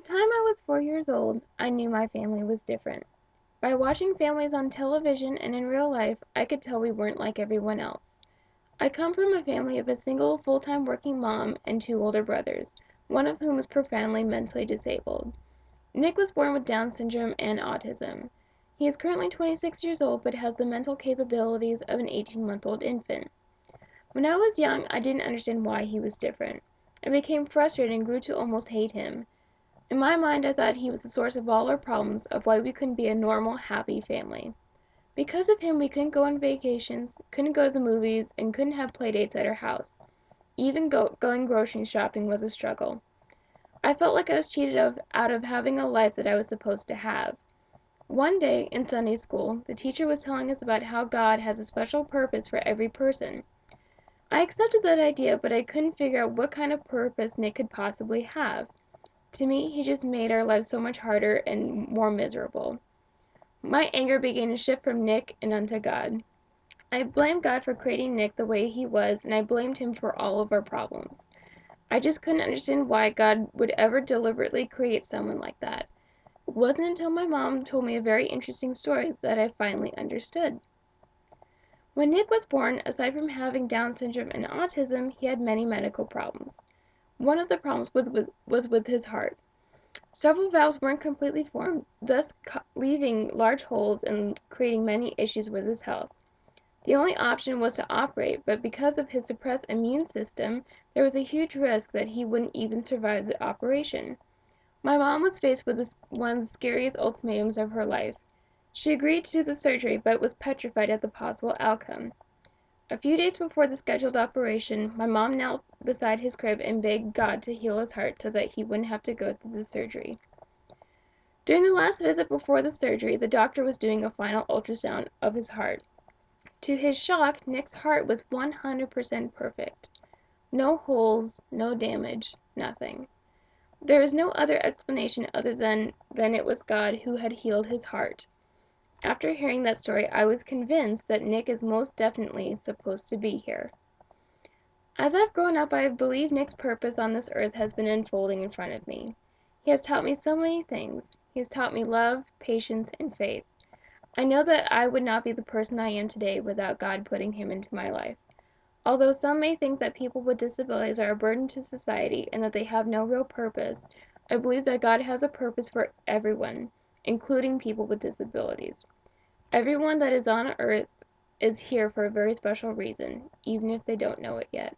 time I was 4 years old, I knew my family was different. By watching families on television and in real life, I could tell we weren't like everyone else. I come from a family of a single full-time working mom and two older brothers, one of whom is profoundly mentally disabled. Nick was born with Down syndrome and autism. He is currently 26 years old but has the mental capabilities of an 18-month-old infant. When I was young, I didn't understand why he was different. I became frustrated and grew to almost hate him. In my mind, I thought he was the source of all our problems, of why we couldn't be a normal, happy family. Because of him, we couldn't go on vacations, couldn't go to the movies, and couldn't have playdates at our house. Even going grocery shopping was a struggle. I felt like I was cheated out of having a life that I was supposed to have. One day, in Sunday school, the teacher was telling us about how God has a special purpose for every person. I accepted that idea, but I couldn't figure out what kind of purpose Nick could possibly have. To me, he just made our lives so much harder and more miserable. My anger began to shift from Nick and onto God. I blamed God for creating Nick the way he was, and I blamed him for all of our problems. I just couldn't understand why God would ever deliberately create someone like that. It wasn't until my mom told me a very interesting story that I finally understood. When Nick was born, aside from having Down syndrome and autism, he had many medical problems. One of the problems was with his heart. Several valves weren't completely formed, thus leaving large holes and creating many issues with his health. The only option was to operate, but because of his suppressed immune system, there was a huge risk that he wouldn't even survive the operation. My mom was faced with one of the scariest ultimatums of her life. She agreed to the surgery, but was petrified at the possible outcome. A few days before the scheduled operation, my mom knelt beside his crib and begged God to heal his heart so that he wouldn't have to go through the surgery. During the last visit before the surgery, the doctor was doing a final ultrasound of his heart. To his shock, Nick's heart was 100% perfect. No holes, no damage, nothing. There is no other explanation other than it was God who had healed his heart. After hearing that story, I was convinced that Nick is most definitely supposed to be here. As I've grown up, I believe Nick's purpose on this earth has been unfolding in front of me. He has taught me so many things. He has taught me love, patience, and faith. I know that I would not be the person I am today without God putting him into my life. Although some may think that people with disabilities are a burden to society and that they have no real purpose, I believe that God has a purpose for everyone, including people with disabilities. Everyone that is on earth is here for a very special reason, even if they don't know it yet.